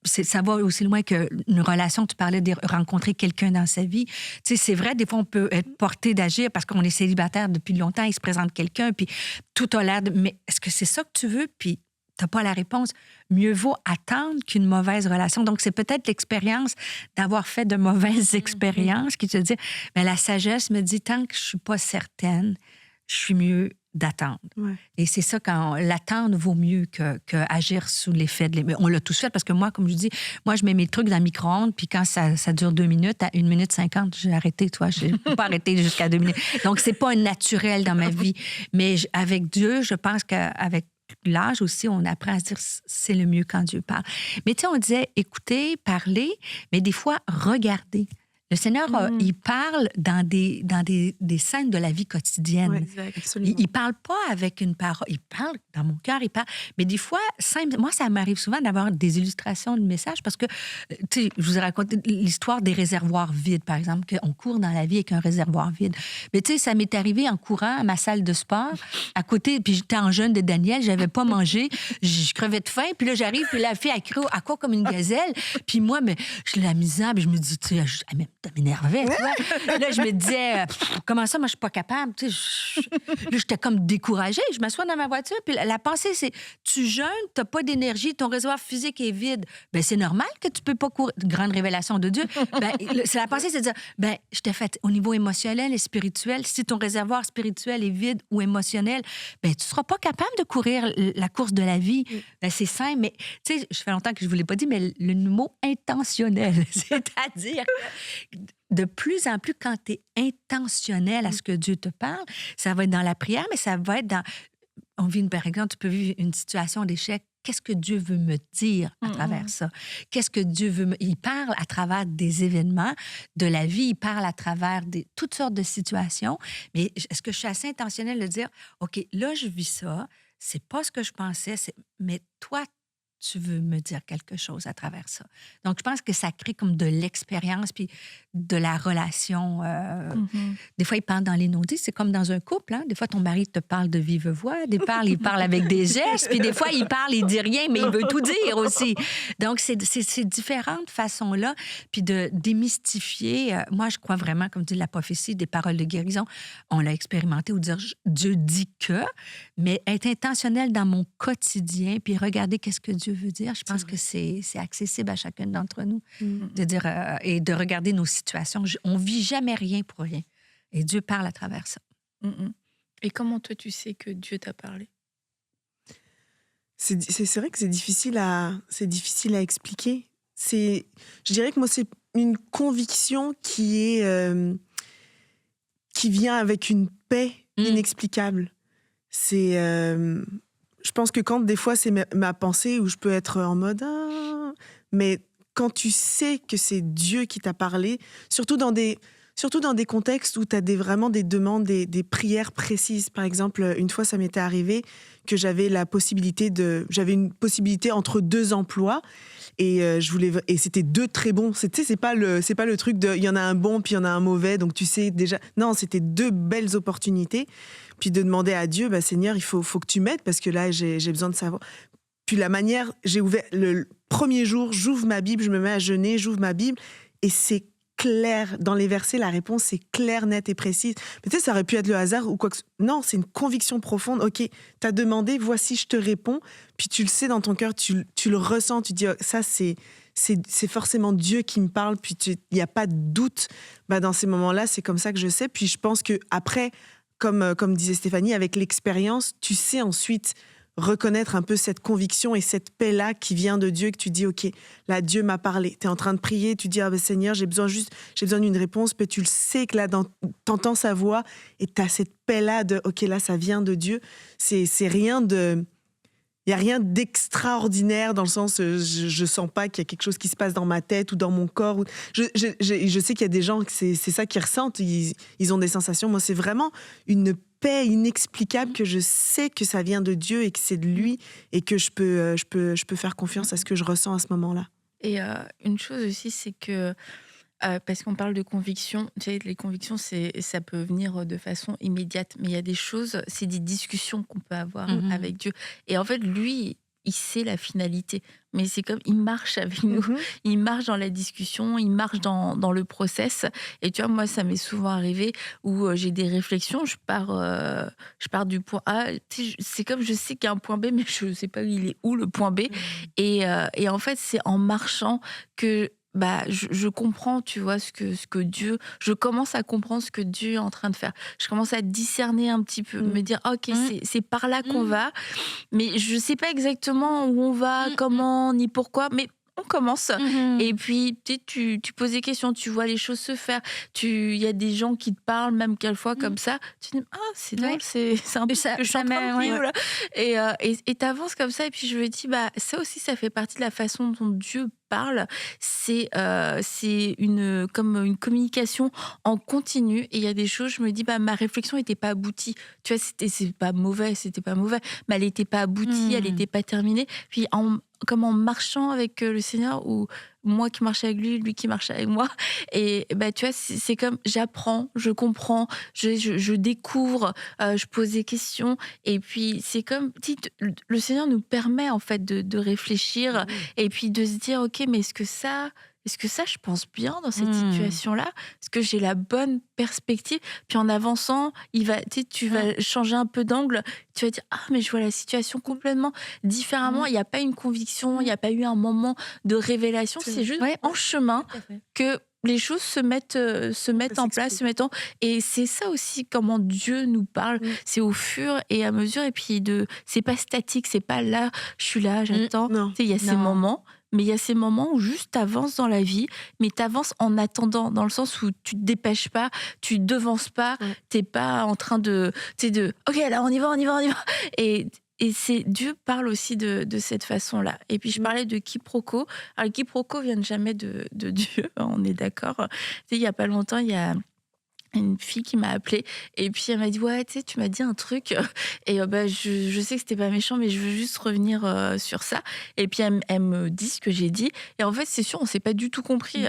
Ça va aussi loin qu'une relation. Tu parlais de rencontrer quelqu'un dans sa vie. C'est vrai, des fois, on peut être porté d'agir parce qu'on est célibataire depuis longtemps, il se présente quelqu'un, puis tout a l'air de... Mais est-ce que c'est ça que tu veux? Puis tu n'as pas la réponse. Mieux vaut attendre qu'une mauvaise relation. Donc, c'est peut-être l'expérience d'avoir fait de mauvaises expériences qui te dit, la sagesse me dit, tant que je ne suis pas certaine, je suis mieux d'attendre. Ouais. Et c'est ça, quand l'attendre vaut mieux que agir sous l'effet de... On l'a tous fait parce que moi, comme je dis, je mets mes trucs dans le micro-ondes, puis quand ça dure 2 minutes, à 1 minute 50, j'ai arrêté, toi. Je ne peux pas arrêter jusqu'à 2 minutes. Donc, c'est pas un naturel dans ma vie. Mais avec Dieu, je pense qu'avec l'âge aussi, on apprend à se dire c'est le mieux quand Dieu parle. Mais tu sais, on disait écouter, parler, mais des fois, regarder. Le Seigneur, il parle dans des scènes de la vie quotidienne. Oui, absolument. Il parle pas avec une parole. Il parle dans mon cœur, il parle. Mais des fois, moi, ça m'arrive souvent d'avoir des illustrations de messages parce que, tu sais, je vous ai raconté l'histoire des réservoirs vides, par exemple, qu'on court dans la vie avec un réservoir vide. Mais tu sais, ça m'est arrivé en courant à ma salle de sport, à côté, puis j'étais en jeûne de Daniel, j'avais pas mangé, je crevais de faim, puis là, j'arrive, puis la fille, elle crie à quoi comme une gazelle, puis moi, mais je la misère, puis je me dis, tu sais, ça m'énervait, tu vois. Là, je me disais, comment ça, moi, je suis pas capable. Tu sais, là, j'étais comme découragée. Je m'assois dans ma voiture, puis la pensée, c'est, tu jeûnes, t'as pas d'énergie, ton réservoir physique est vide. Ben c'est normal que tu peux pas courir. Grande révélation de Dieu. C'est la pensée, c'est de dire, je t'ai fait au niveau émotionnel et spirituel. Si ton réservoir spirituel est vide ou émotionnel, tu seras pas capable de courir la course de la vie. C'est simple, mais tu sais, je fais longtemps que je vous l'ai pas dit, mais le mot intentionnel, c'est-à-dire de plus en plus, quand tu es intentionnel à ce que Dieu te parle, ça va être dans la prière, mais ça va être dans on vit, par exemple, tu peux vivre une situation d'échec. Qu'est-ce que Dieu veut me dire à travers ça? Qu'est-ce que Dieu veut me... Il parle à travers des événements de la vie, il parle à travers toutes sortes de situations, mais est-ce que je suis assez intentionnelle de dire, OK, là, je vis ça, c'est pas ce que je pensais, mais toi, tu veux me dire quelque chose à travers ça. Donc, je pense que ça crée comme de l'expérience puis de la relation. Des fois, il parle dans les non-dits. C'est comme dans un couple. Hein? Des fois, ton mari te parle de vive voix. Des fois, il parle avec des gestes. Puis des fois, il parle, il dit rien, mais il veut tout dire aussi. Donc, c'est différentes façons-là. Puis de démystifier. Moi, je crois vraiment, comme dit la prophétie, des paroles de guérison. On l'a expérimenté ou dire Dieu dit que, mais être intentionnel dans mon quotidien puis regarder qu'est-ce que Dieu veut dire. Je pense que c'est accessible à chacun d'entre nous de dire et de regarder nos situations. On vit jamais rien pour rien. Et Dieu parle à travers ça. Et comment toi, tu sais que Dieu t'a parlé? C'est vrai que c'est difficile à expliquer. Je dirais que moi, c'est une conviction qui vient avec une paix inexplicable. Je pense que quand des fois c'est ma pensée où je peux être en mode mais quand tu sais que c'est Dieu qui t'a parlé, surtout dans des contextes où tu as vraiment des demandes, des prières précises. Par exemple, une fois, ça m'était arrivé que j'avais une possibilité entre 2 emplois et et c'était 2 très bons. C'est pas le truc de il y en a un bon puis il y en a un mauvais, donc tu sais déjà. Non, c'était 2 belles opportunités. Puis de demander à Dieu, Seigneur, il faut que tu m'aides parce que là, j'ai besoin de savoir. Puis la manière, j'ai ouvert le premier jour, j'ouvre ma Bible, je me mets à jeûner, j'ouvre ma Bible et c'est clair. Dans les versets, la réponse, c'est claire, nette et précise. Mais tu sais, ça aurait pu être le hasard ou quoi que ce soit. Non, c'est une conviction profonde. OK, t'as demandé, voici, je te réponds. Puis tu le sais dans ton cœur, tu le ressens, tu dis, ça, c'est forcément Dieu qui me parle. Puis il n'y a pas de doute. Dans ces moments-là, c'est comme ça que je sais. Puis je pense qu'après, comme disait Stéphanie, avec l'expérience, tu sais ensuite reconnaître un peu cette conviction et cette paix-là qui vient de Dieu, que tu dis, OK, là, Dieu m'a parlé. Tu es en train de prier, tu dis, Seigneur, j'ai besoin d'une réponse, puis tu le sais que là, t'entends sa voix et tu as cette paix-là de, OK, là, ça vient de Dieu. C'est rien de... Il n'y a rien d'extraordinaire dans le sens, je sens pas qu'il y a quelque chose qui se passe dans ma tête ou dans mon corps. Je sais qu'il y a des gens, c'est ça qu'ils ressentent, ils ont des sensations. Moi, c'est vraiment une paix inexplicable que je sais que ça vient de Dieu et que c'est de lui et que je peux faire confiance à ce que je ressens à ce moment-là. Et une chose aussi, c'est que parce qu'on parle de conviction, tu sais, les convictions, ça peut venir de façon immédiate, mais il y a des choses, c'est des discussions qu'on peut avoir avec Dieu. Et en fait, lui, il sait la finalité, mais c'est comme il marche avec nous, il marche dans la discussion, il marche dans le process. Et tu vois, moi, ça m'est souvent arrivé où j'ai des réflexions, je pars du point A, c'est comme je sais qu'il y a un point B, mais je ne sais pas il est où le point B. Et en fait, c'est en marchant que je comprends, tu vois, ce que Dieu... Je commence à comprendre ce que Dieu est en train de faire. Je commence à discerner un petit peu, me dire, OK, c'est par là qu'on va, mais je ne sais pas exactement où on va, comment, ni pourquoi, mais on commence. Et puis, tu poses des questions, tu vois les choses se faire. Il y a des gens qui te parlent, même quelquefois comme ça. Tu dis, c'est drôle, c'est un peu ce que je suis en train de vivre, là. Et t'avances comme ça. Et puis, je me dis, ça aussi, ça fait partie de la façon dont Dieu parle. C'est comme une communication en continu. Et il y a des choses, je me dis, ma réflexion n'était pas aboutie. Tu vois, c'était pas mauvais, mais elle n'était pas aboutie, elle n'était pas terminée. Puis, comme en marchant avec le Seigneur, ou moi qui marche avec lui qui marche avec moi. Et tu vois, c'est comme j'apprends, je comprends, je découvre, je pose des questions. Et puis, c'est comme le Seigneur nous permet en fait de réfléchir et puis de se dire, OK, mais est-ce que ça, je pense bien dans cette situation-là? Est-ce que j'ai la bonne perspective? Puis en avançant, tu vas changer un peu d'angle. Tu vas dire, mais je vois la situation complètement différemment. Il n'y a pas une conviction, il n'y a pas eu un moment de révélation. C'est juste en chemin que les choses se mettent en place, et c'est ça aussi comment Dieu nous parle. C'est au fur et à mesure, et puis c'est pas statique, c'est pas là, je suis là, j'attends. Non. Tu sais, il y a ces moments. Mais il y a ces moments où juste t'avances dans la vie, mais t'avances en attendant, dans le sens où tu te dépêches pas, tu devances pas, t'es pas en train de, tu sais, ok, là on y va. Et Dieu parle aussi de cette façon-là. Et puis je parlais de quiproquo. Alors le quiproquo vient jamais de Dieu, on est d'accord. Tu sais, il y a pas longtemps, il y a une fille qui m'a appelée, et puis elle m'a dit ouais, tu sais, tu m'as dit un truc, et je sais que c'était pas méchant, mais je veux juste revenir sur ça. Et puis elle me dit ce que j'ai dit, et en fait c'est sûr on s'est pas du tout compris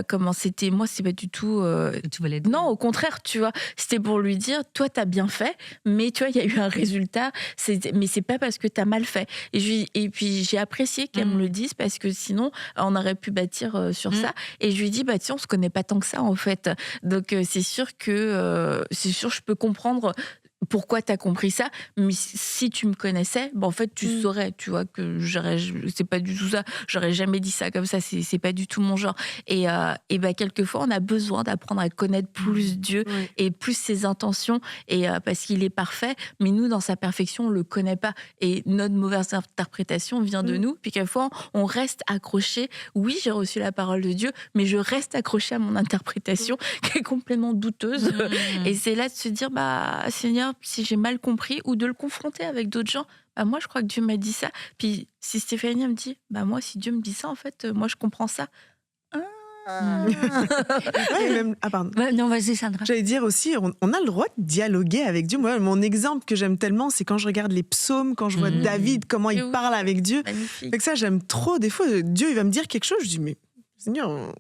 comment c'était. Moi c'est pas du tout Tu voulais dire. non, au contraire, tu vois, c'était pour lui dire toi t'as bien fait, mais tu vois il y a eu un résultat, mais c'est pas parce que t'as mal fait. Et puis j'ai apprécié qu'elle me le dise, parce que sinon on aurait pu bâtir sur ça. Et je lui ai dit bah tiens, on se connaît pas tant que ça en fait. Donc c'est sûr je peux comprendre pourquoi tu as compris ça, mais si tu me connaissais, en fait tu saurais, tu vois, que c'est pas du tout ça, j'aurais jamais dit ça comme ça, c'est pas du tout mon genre. Et quelquefois on a besoin d'apprendre à connaître plus Dieu et plus ses intentions, et parce qu'il est parfait, mais nous dans sa perfection on le connaît pas, et notre mauvaise interprétation vient de nous, puis quelquefois on reste accroché. Oui, j'ai reçu la parole de Dieu, mais je reste accroché à mon interprétation qui est complètement douteuse. Et c'est là de se dire Seigneur, si j'ai mal compris, ou de le confronter avec d'autres gens. Moi, je crois que Dieu m'a dit ça. Puis si Stéphanie me dit, moi, si Dieu me dit ça, en fait, moi, je comprends ça. Pardon. Non, vas-y, Sandra. J'allais dire aussi, on a le droit de dialoguer avec Dieu. Moi, mon exemple que j'aime tellement, c'est quand je regarde les psaumes, quand je vois David, comment il parle avec Dieu. Magnifique. Fait que ça, j'aime trop. Des fois, Dieu, il va me dire quelque chose. Je dis, mais Seigneur,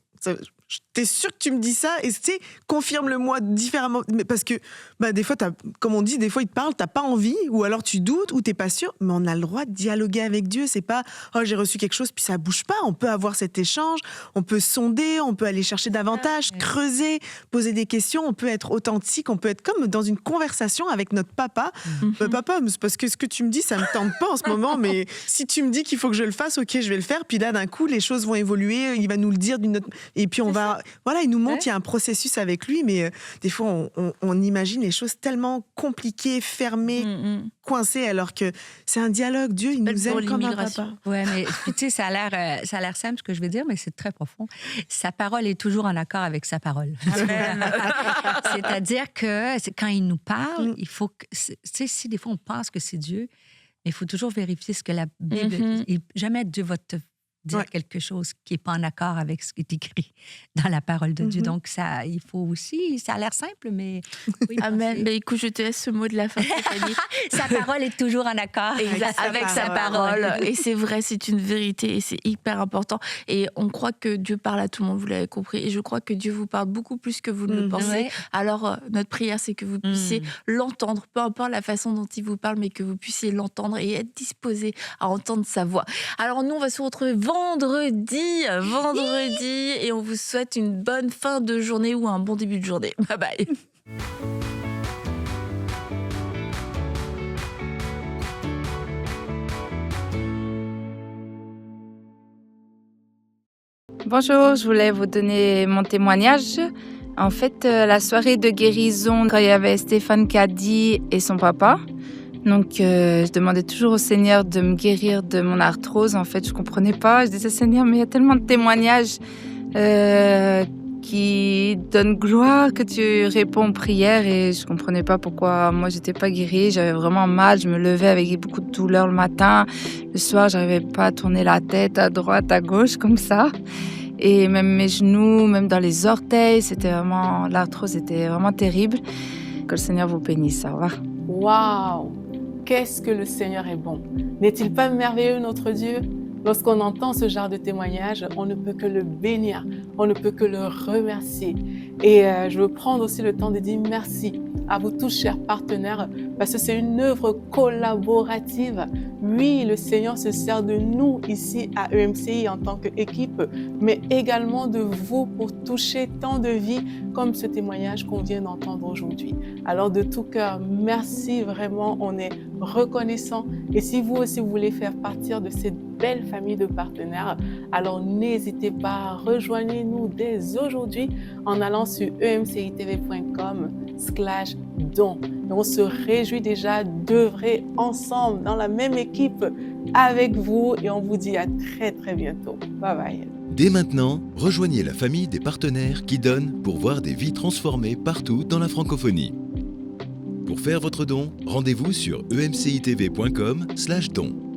t'es sûr que tu me dis ça? Et tu sais, confirme-le-moi différemment. Mais parce que, des fois, comme on dit, des fois, il te parle, t'as pas envie, ou alors tu doutes, ou t'es pas sûr. Mais on a le droit de dialoguer avec Dieu. C'est pas, j'ai reçu quelque chose, puis ça bouge pas. On peut avoir cet échange, on peut sonder, on peut aller chercher davantage, creuser, poser des questions, on peut être authentique, on peut être comme dans une conversation avec notre papa. Papa, c'est parce que ce que tu me dis, ça me tente pas en ce moment, mais si tu me dis qu'il faut que je le fasse, ok, je vais le faire. Puis là, d'un coup, les choses vont évoluer, il va nous le dire d'une autre... Et puis on va... Voilà, il nous montre, il y a un processus avec lui, mais des fois, on imagine les choses tellement compliquées, fermées, coincées, alors que c'est un dialogue. Dieu, il nous aime comme un papa. Ouais, mais tu sais, ça a l'air simple ce que je veux dire, mais c'est très profond. Sa parole est toujours en accord avec sa parole. C'est-à-dire que quand il nous parle, il faut que... Tu sais, si des fois on pense que c'est Dieu, mais il faut toujours vérifier ce que la Bible dit. Jamais Dieu va te dire quelque chose qui n'est pas en accord avec ce qui est écrit dans la parole de Dieu. Donc, ça, il faut aussi... Ça a l'air simple, mais... Amen. Mais écoute, je te laisse ce mot de la fin, Stéphanie. Sa parole est toujours en accord avec sa parole. Et c'est vrai, c'est une vérité, et c'est hyper important. Et on croit que Dieu parle à tout le monde, vous l'avez compris. Et je crois que Dieu vous parle beaucoup plus que vous ne le pensez. Alors, notre prière, c'est que vous puissiez l'entendre, peu importe la façon dont il vous parle, mais que vous puissiez l'entendre et être disposé à entendre sa voix. Alors, nous, on va se retrouver vendredi, et on vous souhaite une bonne fin de journée ou un bon début de journée. Bye bye. Bonjour, je voulais vous donner mon témoignage. En fait, la soirée de guérison, quand il y avait Stéphane Caddy et son papa, donc je demandais toujours au Seigneur de me guérir de mon arthrose. En fait, je comprenais pas. Je disais, Seigneur, mais il y a tellement de témoignages qui donnent gloire que tu réponds aux prières, et je comprenais pas pourquoi moi j'étais pas guérie. J'avais vraiment mal. Je me levais avec beaucoup de douleur le matin. Le soir, j'arrivais pas à tourner la tête à droite, à gauche comme ça. Et même mes genoux, même dans les orteils, l'arthrose était vraiment terrible. Que le Seigneur vous bénisse. Au revoir. Waouh! Qu'est-ce que le Seigneur est bon! N'est-il pas merveilleux, notre Dieu? Lorsqu'on entend ce genre de témoignage, on ne peut que le bénir, on ne peut que le remercier. Et je veux prendre aussi le temps de dire merci à vous tous, chers partenaires, parce que c'est une œuvre collaborative. Oui, le Seigneur se sert de nous ici à EMCI en tant qu'équipe, mais également de vous pour toucher tant de vies comme ce témoignage qu'on vient d'entendre aujourd'hui. Alors de tout cœur, merci vraiment, on est reconnaissant. Et si vous aussi vous voulez faire partie de cette belle famille de partenaires, alors n'hésitez pas, rejoignez-nous dès aujourd'hui en allant sur emcitv.com/don. Et on se réjouit déjà d'œuvrer ensemble dans la même équipe avec vous et on vous dit à très très bientôt. Bye bye. Dès maintenant, rejoignez la famille des partenaires qui donnent pour voir des vies transformées partout dans la francophonie. Pour faire votre don, rendez-vous sur emcitv.com/don.